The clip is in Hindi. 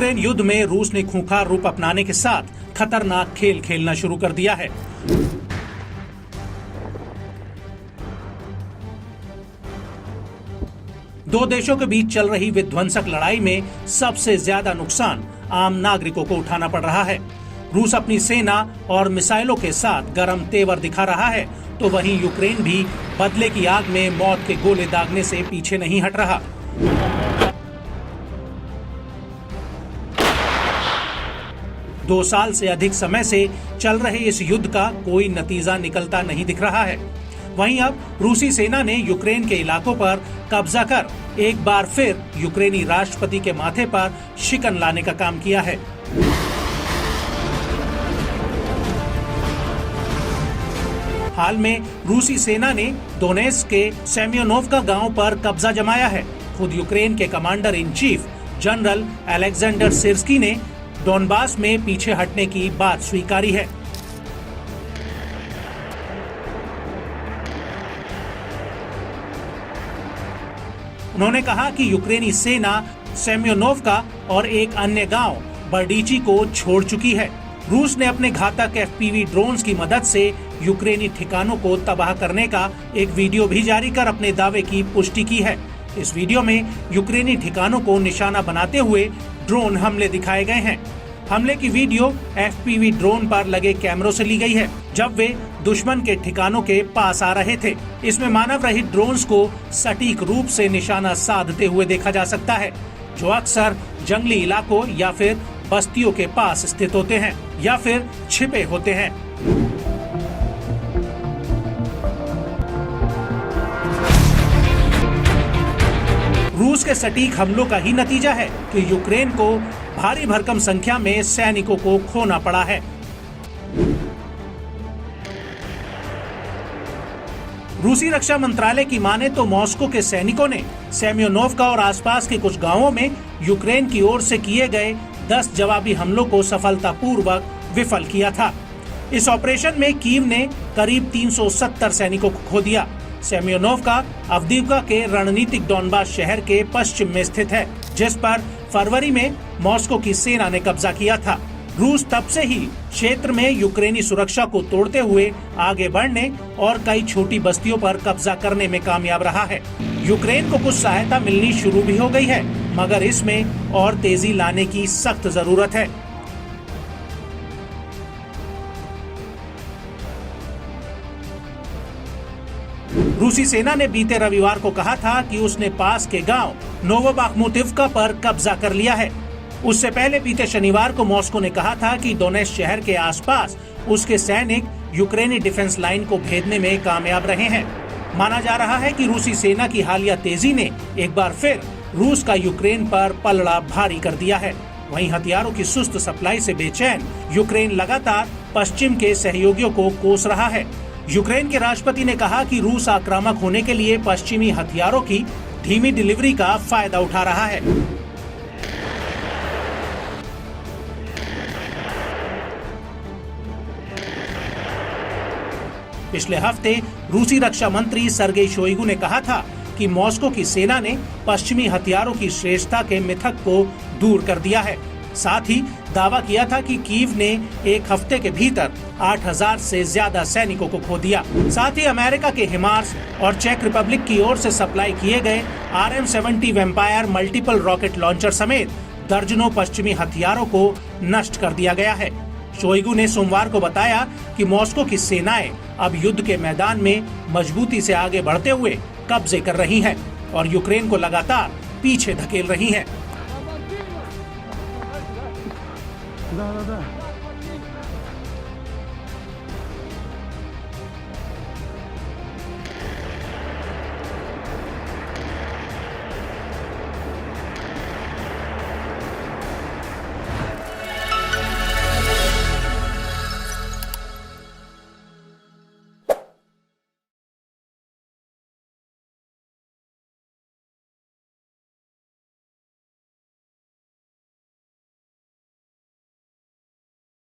यूक्रेन युद्ध में रूस ने खूंखार रूप अपनाने के साथ खतरनाक खेल खेलना शुरू कर दिया है। दो देशों के बीच चल रही विध्वंसक लड़ाई में सबसे ज्यादा नुकसान आम नागरिकों को उठाना पड़ रहा है। रूस अपनी सेना और मिसाइलों के साथ गरम तेवर दिखा रहा है, तो वहीं यूक्रेन भी बदले की आग में मौत के गोले दागने से पीछे नहीं हट रहा। दो साल से अधिक समय से चल रहे इस युद्ध का कोई नतीजा निकलता नहीं दिख रहा है। वहीं अब रूसी सेना ने यूक्रेन के इलाकों पर कब्जा कर एक बार फिर यूक्रेनी राष्ट्रपति के माथे पर शिकन लाने का काम किया है। हाल में रूसी सेना ने दोनेत्स्क के सेम्योनोव्का गांव पर कब्जा जमाया है। खुद यूक्रेन के commander in chief general Alexander Syrskyi ने डोनबास में पीछे हटने की बात स्वीकारी है। उन्होंने कहा कि यूक्रेनी सेना सेम्योनोव्का और एक अन्य गांव बर्डीची को छोड़ चुकी है। रूस ने अपने घातक FPV ड्रोन्स की मदद से यूक्रेनी ठिकानों को तबाह करने का एक वीडियो भी जारी कर अपने दावे की पुष्टि की है। इस वीडियो में यूक्रेनी ठिकानों को निशाना बनाते हुए ड्रोन हमले दिखाए गए हैं। हमले की वीडियो FPV ड्रोन पर लगे कैमरों से ली गई है, जब वे दुश्मन के ठिकानों के पास आ रहे थे। इसमें मानव रहित ड्रोन्स को सटीक रूप से निशाना साधते हुए देखा जा सकता है, जो अक्सर जंगली इलाकों या फिर बस्तियों के पास स्थित होते हैं या फिर छिपे होते हैं। रूस के सटीक हमलों का ही नतीजा है कि यूक्रेन को भारी भरकम संख्या में सैनिकों को खोना पड़ा है। रूसी रक्षा मंत्रालय की माने तो मॉस्को के सैनिकों ने सेम्योनोव्का और आसपास के कुछ गांवों में यूक्रेन की ओर से किए गए 10 जवाबी हमलों को सफलतापूर्वक विफल किया था। इस ऑपरेशन में कीव ने करीब 370 सैनिकों को खो दिया। सेम्योनोव्का अवदीव्का के रणनीतिक डोनबास शहर के पश्चिम में स्थित है, जिस पर फरवरी में मॉस्को की सेना ने कब्जा किया था। रूस तब से ही क्षेत्र में यूक्रेनी सुरक्षा को तोड़ते हुए आगे बढ़ने और कई छोटी बस्तियों पर कब्जा करने में कामयाब रहा है। यूक्रेन को कुछ सहायता मिलनी शुरू भी हो गई है, मगर इसमें और तेजी लाने की सख्त जरूरत है। रूसी सेना ने बीते रविवार को कहा था कि उसने पास के गांव नोवोबाख्मुटिव्का पर कब्जा कर लिया है। उससे पहले बीते शनिवार को मॉस्को ने कहा था कि दोनेत्स्क शहर के आसपास उसके सैनिक यूक्रेनी डिफेंस लाइन को भेदने में कामयाब रहे हैं। माना जा रहा है कि रूसी सेना की हालिया तेजी ने एक बार फिर रूस का यूक्रेन पर पलड़ा भारी कर दिया है। वहीं हथियारों की सुस्त सप्लाई से बेचैन यूक्रेन लगातार पश्चिम के सहयोगियों को कोस रहा है। यूक्रेन के राष्ट्रपति ने कहा कि रूस आक्रामक होने के लिए पश्चिमी हथियारों की धीमी डिलीवरी का फायदा उठा रहा है। पिछले हफ्ते रूसी रक्षा मंत्री सर्गेई शोइगु ने कहा था कि मॉस्को की सेना ने पश्चिमी हथियारों की श्रेष्ठता के मिथक को दूर कर दिया है। साथ ही दावा किया था कि कीव ने एक हफ्ते के भीतर 8000 से ज्यादा सैनिकों को खो दिया। साथ ही अमेरिका के हिमार्स और चेक रिपब्लिक की ओर से सप्लाई किए गए RM-70 vampire multiple rocket launcher समेत दर्जनों पश्चिमी हथियारों को नष्ट कर दिया गया है। शोइगु ने सोमवार को बताया कि मॉस्को की सेनाएं अब युद्ध के मैदान में मजबूती से आगे बढ़ते हुए कब्जे कर रही हैं और यूक्रेन को लगातार पीछे धकेल रही हैं।